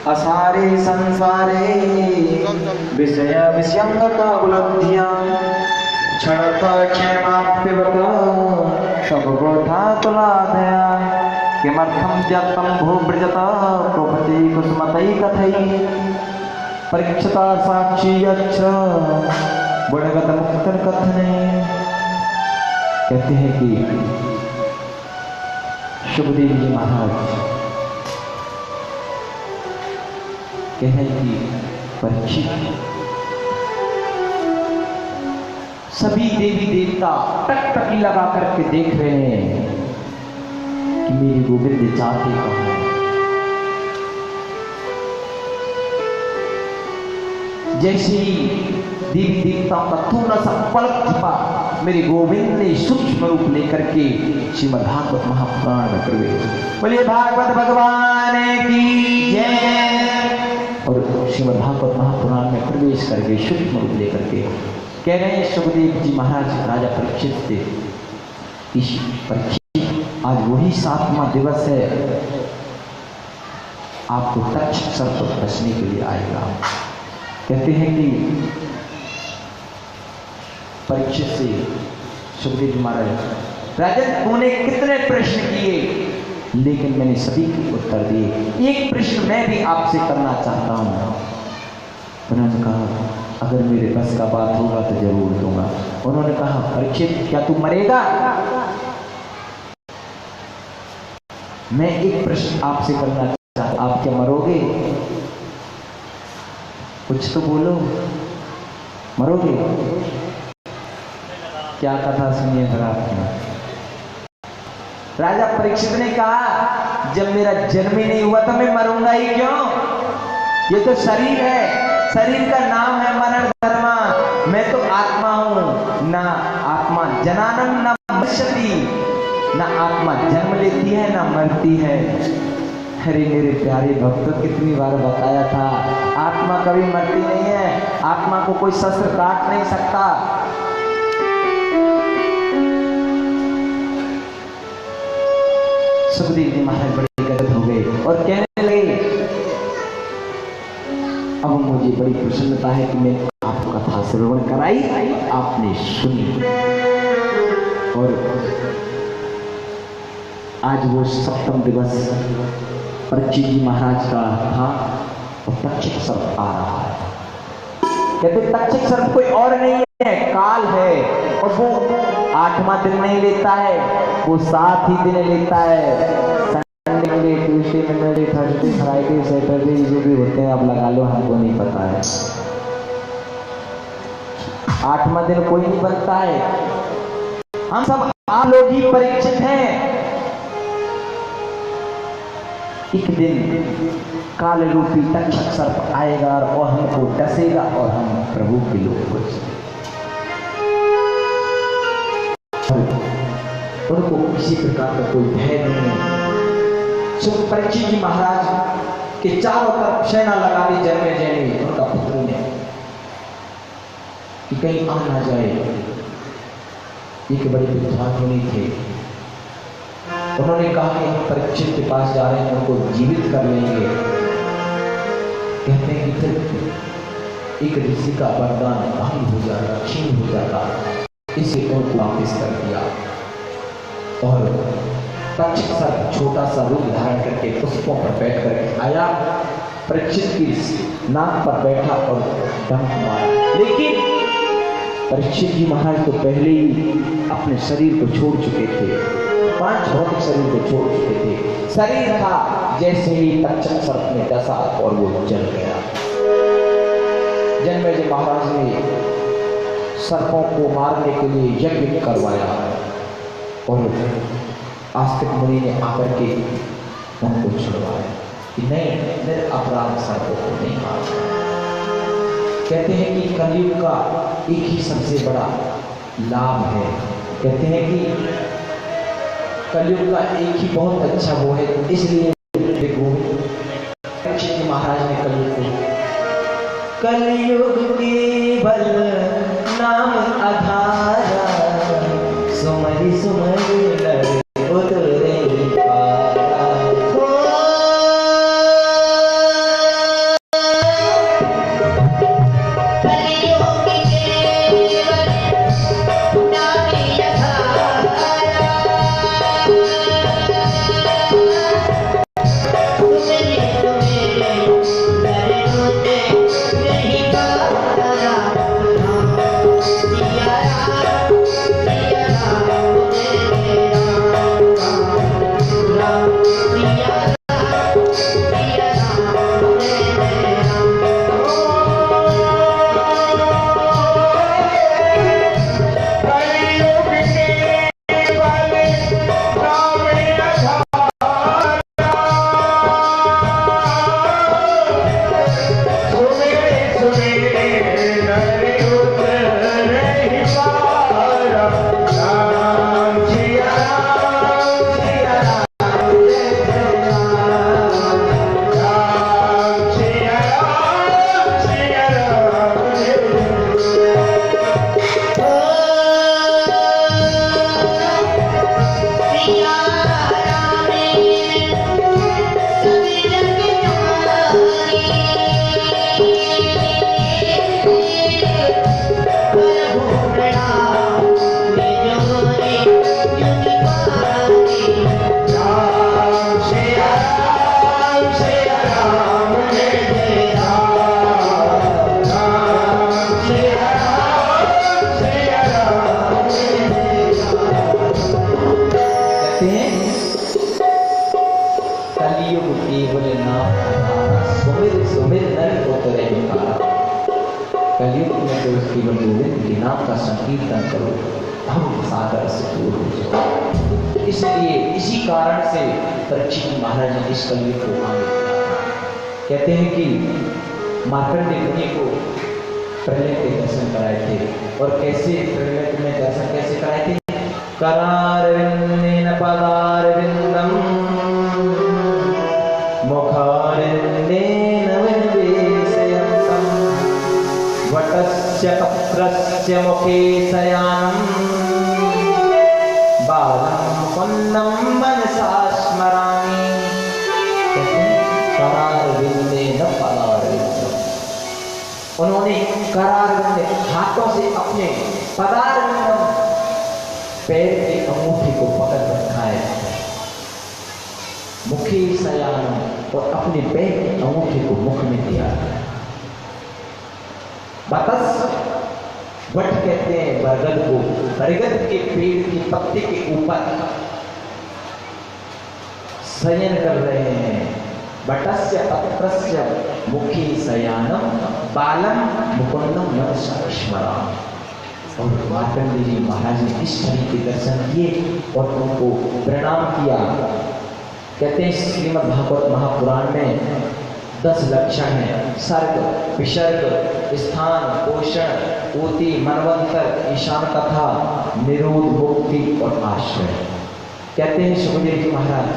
असारे संसारे विषय विषयंगता उपलब्धियां क्षणता क्षेमाप्यवता सबगोधा तुलाधया किमर्थं जतं भूभृजता प्रभृति कुसुमतै कथै परीक्षता साक्षी यच्छ गुणगत मुक्तन कथने। कहते हैं कि सुखदेव जी महाराज कहते हैं कि परीक्षित सभी देवी देवता टकटकी लगा करके देख रहे हैं कि मेरे गोविंद जाते कहाँ हैं। जैसे ही देवी देवताओं का थोड़ा सा पलक झपा मेरे गोविंद ने सूक्ष्म रूप लेकर के श्रीमद् भागवत महापुराण में प्रवेश। बोलिए भागवत भगवान की जय। और श्रीमद् भागवत महापुराण में प्रवेश करके सूक्ष्म रूप लेकर के कह रहे हैं सुखदेव जी महाराज राजा परीक्षित से, परीक्षित आज वही 7वां दिवस है, आपको तक्षक सर्प बचने के लिए आएगा। कहते हैं कि परीक्षित से सुखदेव जी महाराज, राजन तूने कितने प्रश्न किए लेकिन मैंने सभी के उत्तर दिए, एक प्रश्न मैं भी आपसे करना चाहता हूं। उन्होंने कहा अगर मेरे बस का बात होगा तो जरूर दूंगा। उन्होंने कहा परीक्षित क्या तू मरेगा? मैं एक प्रश्न आपसे करना चाहता, आप क्या मरोगे? कुछ तो बोलो, मरोगे? क्या कथा सुनिए जरा आपने। राजा परीक्षित ने कहा जब मेरा जन्म ही नहीं हुआ तो मैं मरूंगा ही क्यों? ये तो शरीर है, शरीर का नाम है मरण धर्मा। मैं तो आत्मा हूं, ना आत्मा जनानम न मृष्यति, ना आत्मा जन्म लेती है ना मरती है। अरे मेरे प्यारे भक्तों, कितनी बार बताया था आत्मा कभी मरती नहीं है, आत्मा को कोई शस्त्र काट नहीं सकता। सुखदेव जी महाराज बड़े गदगद हो गए और कहने लगे अब मुझे बड़ी प्रसन्नता है कि मैं आपको कथा श्रवण कराई, आपने सुनी। और आज वो 7वां दिवस परीक्षित जी महाराज का था और तक्षक सर्प आ रहा है। कहते तक्षक सर्प कोई और नहीं है, काल है। और वो 8वां दिन नहीं लेता है, वो 7 ही दिन लेता है। Sunday, Tuesday, Monday, Thursday, Friday, Saturday जो भी होते हैं आप लगा लो, हमको नहीं पता है। 8वां दिन कोई नहीं बनता है। हम सब आप लोग ही परीक्षित हैं। एक दिन काल रूपी तक्षक सर्प आएगा और हमको डसेगा और हम प्रभु के लोग हो जाएंगे। उनको किसी प्रकार का कोई भय नहीं है। परीक्षित जी महाराज के चारों तरफ सेना लगा दी जन्मे जैनी उनका पुत्र ने कि कहीं आ ना जाए। एक बड़े विद्वान मुनि थे, उन्होंने कहा कि हम परीक्षित के पास जा रहे हैं, उनको जीवित कर लेंगे। कहते हैं कि फिर एक ऋषि का वरदान भंग हो जाता, क्षीण हो जाता, इसे उनको वापिस कर दिया। और तक्षक सर्प छोटा सा रूप धारण करके पुष्पों पर बैठ कर आया, परीक्षित की नाक पर बैठा और डंक मारा। लेकिन परीक्षित जी महाराज तो पहले ही अपने शरीर को छोड़ चुके थे, 5 भौतिक शरीर को छोड़ चुके थे। शरीर था जैसे ही तक्षक सर्प ने डसा और वो जल गया। जन्मेजय महाराज ने सर्पों को मारने के लिए यज्ञ करवाया और आस्तिक मुनि ने आकर के उनको छुड़वाया कि नहीं, अपराध सर्पों को नहीं मारना। कहते हैं कि कलयुग का एक ही सबसे बड़ा लाभ है। कहते हैं कि कलयुग का एक ही बहुत अच्छा वो है, इसलिए परीक्षित महाराज ने कलयुग केवल नाम आधारा, सुमरि सुमरि नर उतरे पारा। कलयुग में तो केवल गोविंद के नाम का संकीर्तन करो, हम सागर से दूर हो जाओ। इसलिए इसी कारण से परीक्षित महाराज ने इस कलयुग को आगे किया। कहते हैं कि मार्कंडेय मुनि को प्रलय के दर्शन कराए थे, और कैसे प्रलय में दर्शन कैसे कराए थे? करारविंदेन पदारविंदम मुखारविंदेन विनिवेशयन्तम् वटस्य पत्रस्य मुखे शयानम् बालं मुकुन्दं मनसा स्मरामि। करारविंदेन पदारविंदम, उन्होंने करारविंद हाथों से अपने पदारविंदम पैर के अंगूठे को पकड़ रखा है, मुखे शयानम, और अपने पैर के अंगूठे को मुख में दिया। बतस वट कहते हैं बरगद को, बरगद के पेड़ की पत्ते के ऊपर शयन कर रहे हैं। बटस्य पत्रस्य मुखे शयानम बालम मुकुंदम मनसा स्मरामि। और मार्कंडेय जी महाराज ने इस शरीर के दर्शन किए और उनको प्रणाम किया। कहते हैं श्रीमद् भागवत महापुराण में 10 लक्षण हैं: सर्ग, विसर्ग, स्थान, पोषण, ऊति, मनवंतर, ईशान कथा, निरोध, मुक्ति और आश्रय। कहते हैं सुखदेव जी महाराज,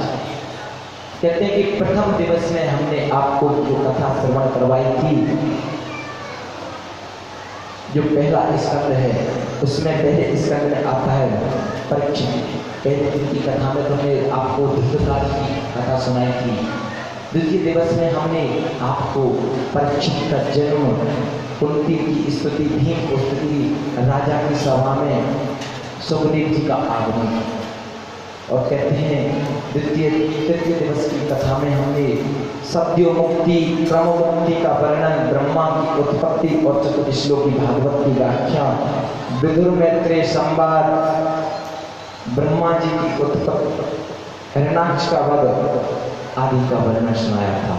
कहते हैं कि प्रथम दिवस में हमने आपको जो कथा श्रवण करवाई थी, जो पहला स्कंद है उसमें पहले स्कंद में आता है परीक्षित। पहले दिन की कथा में तो हमने आपको धृतराष्ट्र की कथा सुनाई थी। द्वितीय दिवस में हमने आपको परीक्षित का जन्म, कुंती की स्तुति, भीम की स्तुति, राजा की सभा में सुखदेव जी का आगमन। और कहते हैं तृतीय दिवस की कथा में हमने सत्यो मुक्ति, क्रम मुक्ति का वर्णन, ब्रह्मा की उत्पत्ति और चतुर्श्लोकी भागवत की व्याख्या, विदुर मैत्रेय संवाद, ब्रह्मा जी की उत्पत्ति, हिरण्याक्ष का वध आदि का वर्णन सुनाया था।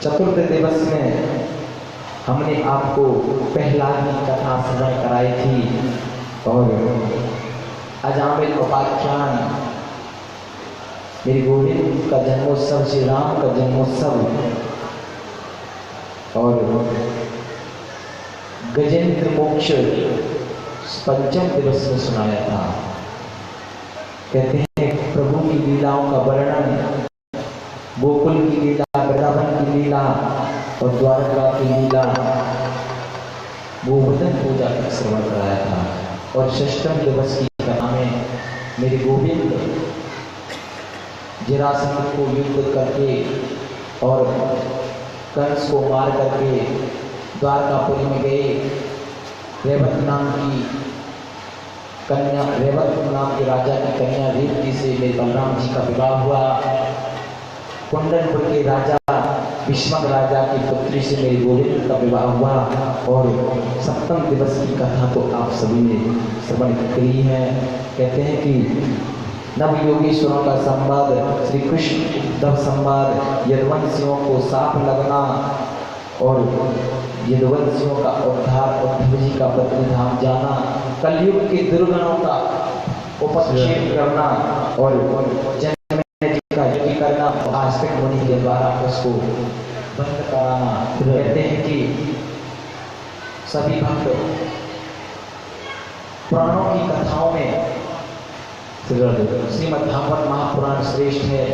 चतुर्थ दिवस में हमने आपको प्रहलाद की कथा श्रवण कराई थी, और अजामिल उपाख्यान, मेरे गोविंद का जन्मोत्सव, श्री राम का जन्मोत्सव, और गजेंद्र मोक्ष पंचम दिवस में सुनाया था। कहते हैं प्रभु की लीलाओं का वर्णन, गोकुल की लीला, वृंदावन की लीला और द्वारका की लीला, गोवर्धन पूजा का श्रवण कराया था। और षष्ठम दिवस की कथा में मेरे गोविंद जरासंध को युद्ध करके और कंस को मार करके द्वारकापुरी में गए। रेवत नाम की कन्या, रेवत नाम के राजा की कन्या रेवती से मेरे बलराम जी का विवाह हुआ। कुंडनपुर के राजा भीष्मक राजा की पुत्री से मेरे गोविंद का विवाह हुआ और सप्तम दिवस की कथा तो आप सभी ने श्रवण करी है। कहते हैं कि नव योगेश्वरों का संवाद, श्री कृष्ण उद्धव संवाद, यदुवंशियों को साप लगना और यदुवंशियों का उद्धार, उद्धव जी का बद्रीधाम जाना, कलयुग के दुर्गणों का उपक्षेप करना और जन्मेजय जी का यज्ञ करना, आस्तिक मुनि के द्वारा उसको बंद कराना। कहते हैं कि सभी भक्त पुराणों की कथाओं में श्रीमद् भागवत महापुराण श्रेष्ठ है।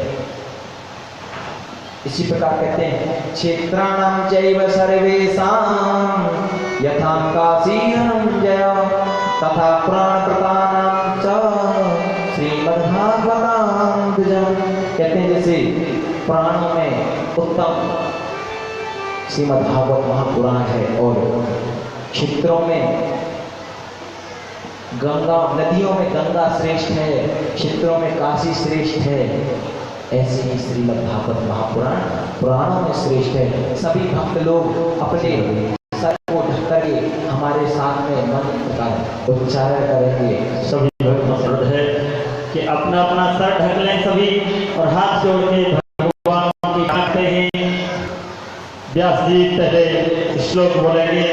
इसी प्रकार कहते हैं क्षेत्राणां चैव सर्वेषां यथा काशी धनंजय तथा पुराणकृतानां च श्रीमद्भागवतां द्विजम्। कहते हैं जैसे पुराणों में उत्तम श्रीमद्भागवत महापुराण है और क्षेत्रों में गंगा, नदियों में गंगा श्रेष्ठ है, क्षेत्रों में काशी श्रेष्ठ है, ऐसे ही श्रीमद्भागवत महापुराण पुराणों में श्रेष्ठ है। सभी भक्त लोग अपने सर को ढक करके हमारे साथ में मंत्र का उच्चारण करेंगे। सभी भक्त मसरत है कि अपना अपना सर ढक लें सभी और हाथ जोड़ के भगवान की काटते हैं। व्यास जी पहले श्लोक बोलेंगे,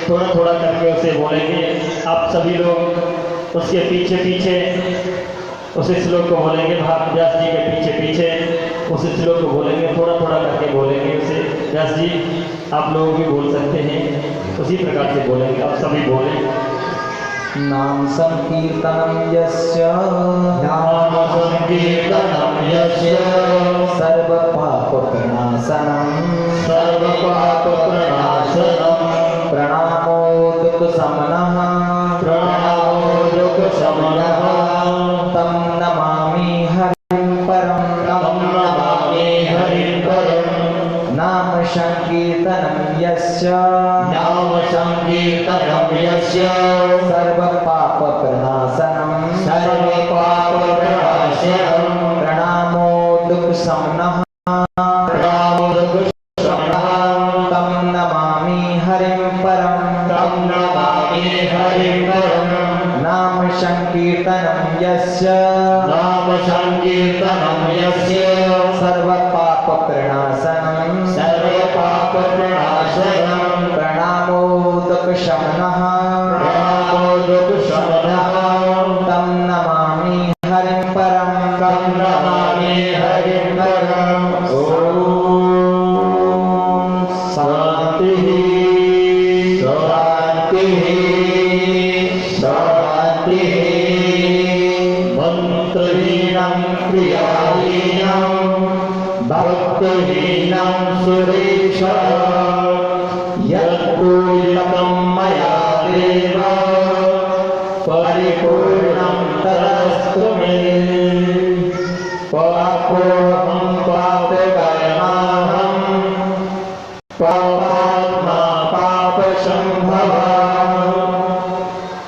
थोड़ा थोड़ा करके उसे बोलेंगे। आप सभी लोग उसके पीछे पीछे उस श्लोक को बोलेंगे। व्यास जी के पीछे पीछे उस श्लोक को बोलेंगे, थोड़ा थोड़ा करके बोलेंगे उसे। व्यास जी आप लोग भी बोल सकते हैं, उसी प्रकार से बोलेंगे। आप सभी बोलें। नाम संकीर्तनम यस्य नाम संकीर्तनम यस्य सर्व पाप प्रणाशनम सर्व पाप प्रणाशनम प्रणामो दुख शमनः प्रणामो दुख शमनः तम नमामि हरिं परम तम नमामि हरिं परम नाम संकीर्तनम यस्य नाम संकीर्तनम यस्य सर्व पाप प्रणाशनम सर्व पाप प्रणाशनम प्रणामो दुख शमनः प्रणामो दुख शमनः तम नमामि हरिं परम तम नमामि हरिं परम नाम संकीर्तनम यस्य नाम संकीर्तनम यस्य सर्व पाप प्रणाशनम सर्व पाप प्रणाशनम प्रणामो दुख शमनः प्रणामो दुख शमनः तम नमामि हरिं परम तम नमामि हरिं परम। ओम शांति शांति शांति मंत्रहीनं क्रियाहीनं भक्तहीनं सुरेश यत्पूर्णं मया देव परिपूर्णं तदस्तु मे। पापोऽहं पापकर्माहं पापात्मा पापसम्भवः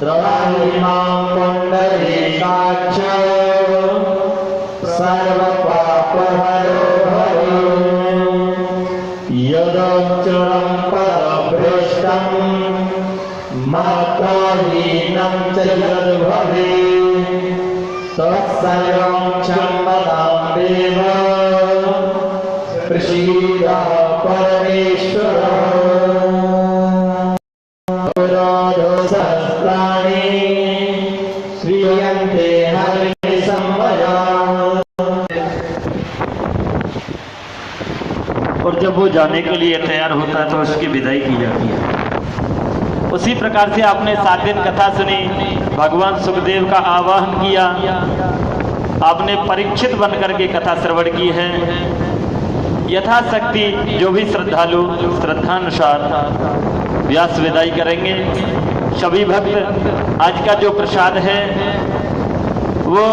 त्राहि मां पुण्डरीकाक्ष सर्वपापहरो भव। यदक्षरं परभ्रष्टं मात्राहीनं च यद्भवेत् तत्सर्वं क्षम्यतां देव प्रसीद परमेश्वर। अपराधसहस्राणि क्रियन्ते हरिसंवया। और जब वो जाने के लिए तैयार होता है तो उसकी विदाई की जाती है। उसी प्रकार से आपने 7 दिन कथा सुनी, भगवान सुखदेव का आवाहन किया, आपने परीक्षित बनकर के कथा श्रवण की है। यथाशक्ति जो भी श्रद्धालु श्रद्धानुसार व्यास विदाई करेंगे। सभी भक्त आज का जो प्रसाद है वो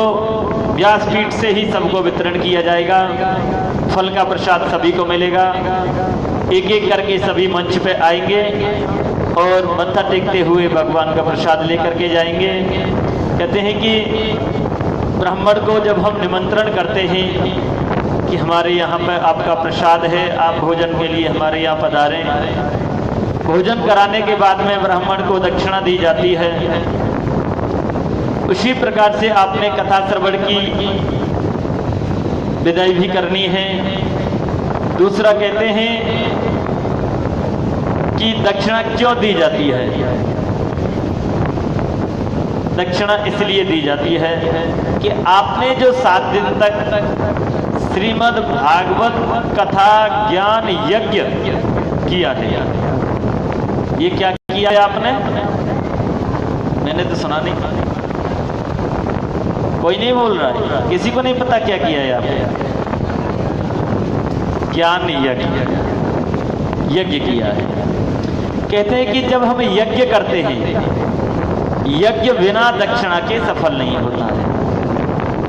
व्यासपीठ से ही सबको वितरण किया जाएगा। फल का प्रसाद सभी को मिलेगा। एक एक करके सभी मंच पे आएंगे और मत्था टेकते हुए भगवान का प्रसाद लेकर के जाएंगे। कहते हैं कि ब्राह्मण को जब हम निमंत्रण करते हैं कि हमारे यहाँ पर आपका प्रसाद है, आप भोजन के लिए हमारे यहाँ पधारें। भोजन कराने के बाद में ब्राह्मण को दक्षिणा दी जाती है। उसी प्रकार से आपने कथा श्रवण की, विदाई भी करनी है। दूसरा कहते हैं कि दक्षिणा क्यों दी जाती है? दक्षिणा इसलिए दी जाती है कि आपने जो 7 दिन तक श्रीमद् भागवत कथा ज्ञान यज्ञ किया है, ये क्या किया है आपने? मैंने तो सुना नहीं, कोई नहीं बोल रहा है, किसी को नहीं पता क्या किया है आपने? ज्ञान यज्ञ किया है। कहते हैं कि जब हम यज्ञ करते हैं, यज्ञ बिना दक्षिणा के सफल नहीं होता है,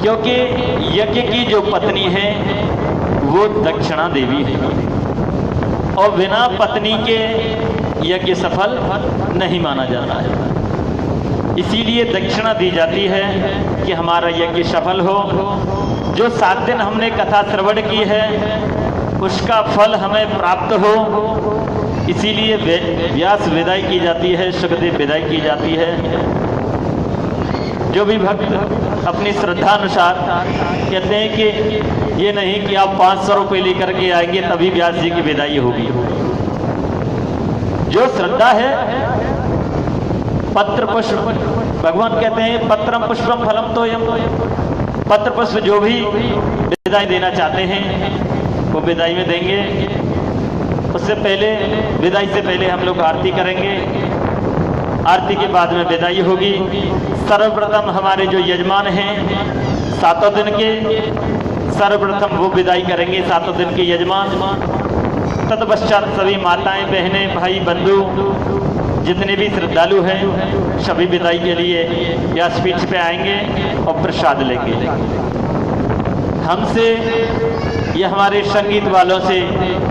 क्योंकि यज्ञ की जो पत्नी है वो दक्षिणा देवी है, और बिना पत्नी के यज्ञ सफल नहीं माना जाता है। इसीलिए दक्षिणा दी जाती है कि हमारा यज्ञ सफल हो। जो 7 दिन हमने कथा श्रवण की है उसका फल हमें प्राप्त हो, इसीलिए व्यास विदाई की जाती है, सुखदेव विदाई की जाती है। जो भी भक्त अपनी श्रद्धा अनुसार कहते हैं कि ये नहीं कि आप 500 रुपये लेकर के आएंगे तभी व्यास जी की विदाई होगी। जो श्रद्धा है, पत्र पुष्प, भगवान कहते हैं पत्रम पुष्पम फलम तोयम, पत्र पुष्प जो भी विदाई देना चाहते हैं वो विदाई में देंगे। उससे पहले, विदाई से पहले हम लोग आरती करेंगे, आरती के बाद में विदाई होगी। सर्वप्रथम हमारे जो यजमान हैं 7 दिन के, सर्वप्रथम वो विदाई करेंगे 7 दिन के यजमान। तत्पश्चात सभी माताएं, बहनें, भाई, बंधु जितने भी श्रद्धालु हैं सभी विदाई के लिए व्यासपीठ पे आएंगे और प्रसाद लेंगे। हमसे या हमारे संगीत वालों से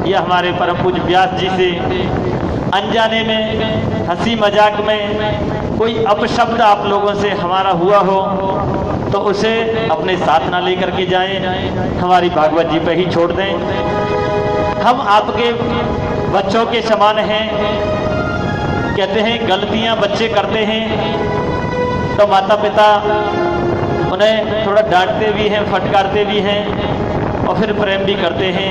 या हमारे परम पूज्य व्यास जी से अनजाने में, हंसी मजाक में कोई अपशब्द आप लोगों से हमारा हुआ हो तो उसे अपने साथ ना लेकर के जाएं, हमारी भागवत जी पे ही छोड़ दें। हम आपके बच्चों के समान हैं। कहते हैं गलतियां बच्चे करते हैं तो माता पिता उन्हें थोड़ा डांटते भी हैं, फटकारते भी हैं और फिर प्रेम भी करते हैं।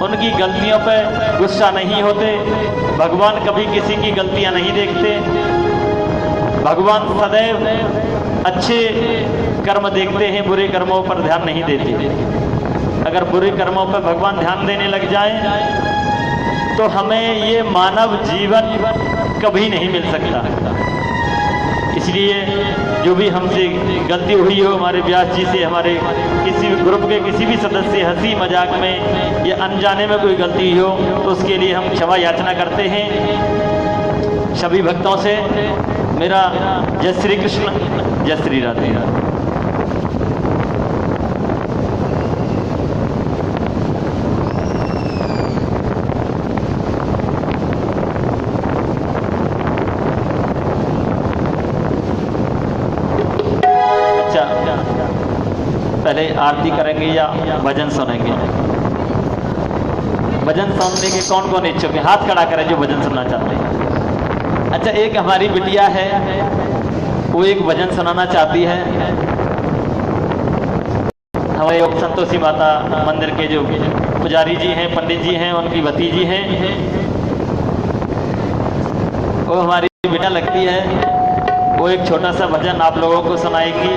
उनकी गलतियों पर गुस्सा नहीं होते। भगवान कभी किसी की गलतियां नहीं देखते। भगवान सदैव अच्छे कर्म देखते हैं, बुरे कर्मों पर ध्यान नहीं देते। अगर बुरे कर्मों पर भगवान ध्यान देने लग जाए तो हमें ये मानव जीवन कभी नहीं मिल सकता। इसलिए जो भी हमसे गलती हुई हो, हमारे व्यास जी से, हमारे किसी भी ग्रुप के किसी भी सदस्य हंसी मजाक में या अनजाने में कोई गलती हो तो उसके लिए हम क्षमा याचना करते हैं। सभी भक्तों से मेरा जय श्री कृष्ण, जय श्री राधे। पहले आरती करेंगे या भजन सुनेंगे? भजन सुनने के कौन कौन इच्छुक है? हाथ खड़ा करें जो भजन सुनना चाहते हैं। अच्छा, एक हमारी बिटिया है, वो एक भजन सुनाना चाहती है। हमारे संतोषी माता मंदिर के जो पुजारी जी हैं, पंडित जी हैं, उनकी भतीजी हैं, वो हमारी बेटा लगती है। वो एक छोटा सा भजन आप लोगों को सुनाएगी।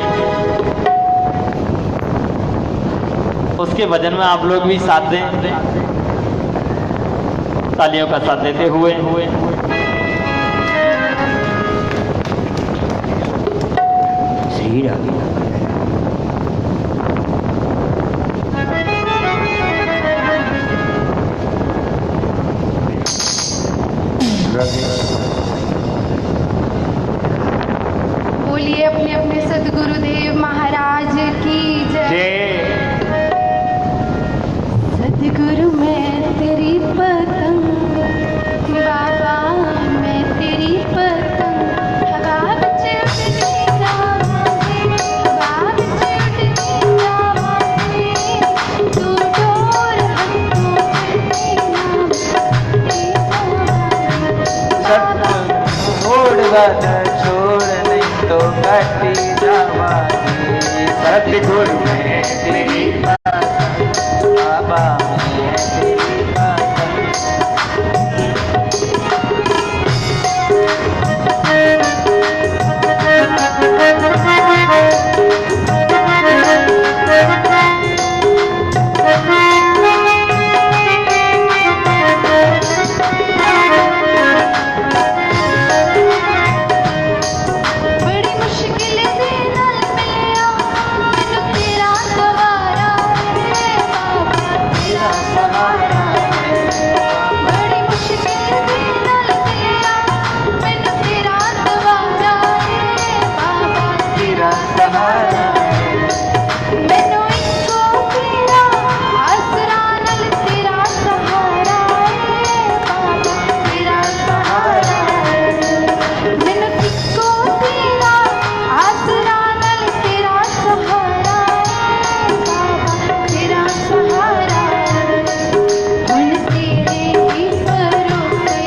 उसके भजन में आप लोग भी साथ दें, तालियों का साथ देते हुए। श्री राधे। बोलिए अपने अपने सदगुरुदेव महाराज की जय। सदगुरु मैं तेरी पतंग, बाबा मैं तेरी पतंग, हवा विच उड़दी जावांगी। पद छोड़ नहीं तो कटी जावांगी। सतगुरु में तेरी कसम बाबा में तेरी बड़ी मुश्किल दे नाल मिलिया मैनू तेरा सहारा है बाबा तेरा सहारा है। बड़ी मुश्किल दे नाल मिलिया मैनू तेरा सहारा है बाबा तेरा सहारा है। मैनू इको तेरा आसरा नाल तेरा सहारा है बाबा तेरा सहारा है। मैनू इको तेरा आसरा नाल तेरा सहारा है बाबा तेरा सहारा है। हुण तेरे ही भरोसे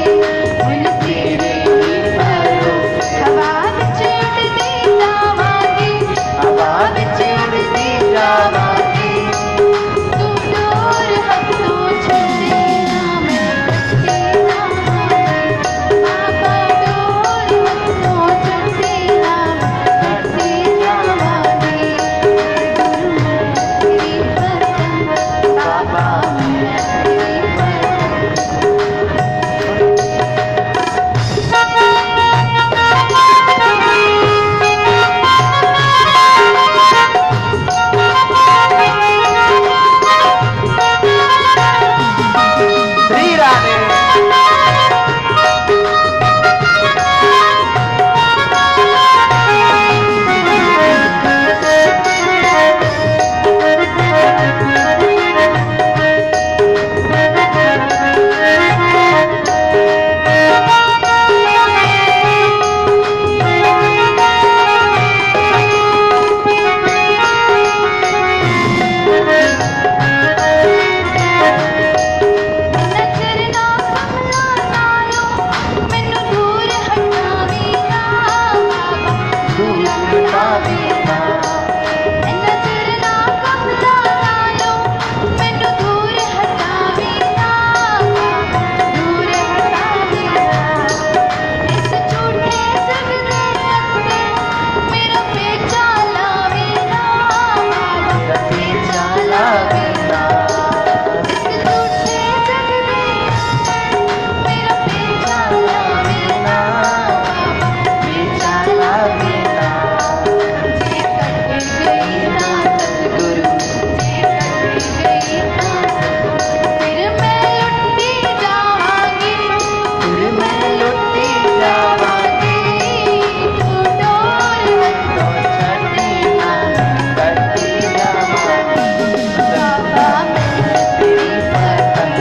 हुण तेरे ही भरोसे हवा विच उड़दी जावांगी हवा विच उड़दी जावांगी। तू डोर हथों छड्डे ना मैं कट्टी जावांगी बाबा डोर हथों छड्डे ना मैं कट्टी जावांगी। गुरु मैं तेरी कसम बाबा मैं तेरी श्री राधे। नजर ना कमला नालों मैनू दूर हटावी ना बाबा दूर हटावी ना। नजर ना कमला नालों मैनू दूर हटावी ना बाबा दूर हटावी ना। इस झूठे जग दे अंदर मेरा पेचा लावी ना बाबा मेरा पेचा लावी ना। इस झूठे जग दे अंदर मेरा पेचा लावी ना बाबा पेचा लावी ना। जे कट गई ना सतगुरु जे कट गई ना सतगुरु फिर मैं लुटी जावांगी फिर मैं लुटी जावांगी। तू डोर हथों छड्डी ना मैं कट्टी जावांगी बाबा मैं तेरी पतंग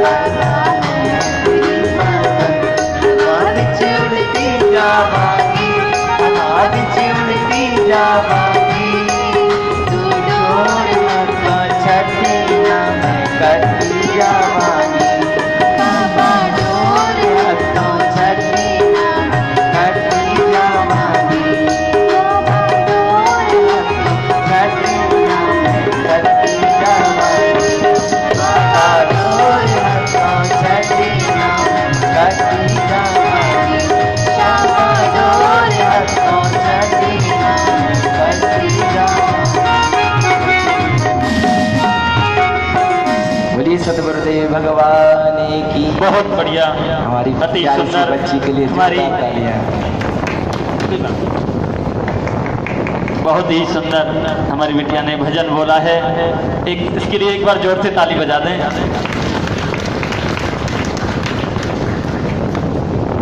बाबा मैं तेरी पतंग। हवा विच उड़दी जावांगी हवा विच उड़दी जावांगी। तू डोर हथों छड्डी ना मैं कट्टी जावांगी बाबा डोर हथों छड्डी ना मैं कट्टी जावांगी बाबा डोर हथों छड्डी ना मैं कट्टी जावांगी बाबा डोर हथों छड्डी ना मैं कट्टी जावांगी शामा डोर हथों छड्डी ना मैं कट्टी जावांगी। बोलिए सतगुरुदेव भगवान की। बहुत बढ़िया, हमारी अति प्यारी सी सुंदर बच्ची के लिए हमारी जोरदार तालियां। बहुत ही सुंदर हमारी बिटिया ने भजन बोला है। इसके लिए एक बार जोर से ताली बजा दें।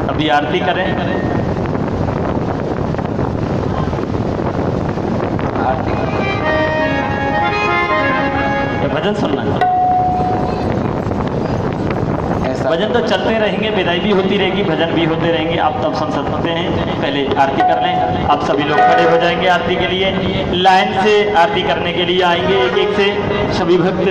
अभी आरती करें। आरती ये भजन सुनना है। ऐसा भजन तो चलते रहेंगे, विदाई भी होती रहेगी, भजन भी होते रहेंगे। आप तब सुन सकते हैं। पहले आरती कर लें। आप सभी लोग खड़े हो जाएंगे आरती के लिए। लाइन से आरती करने के लिए आएंगे, एक एक से सभी भक्त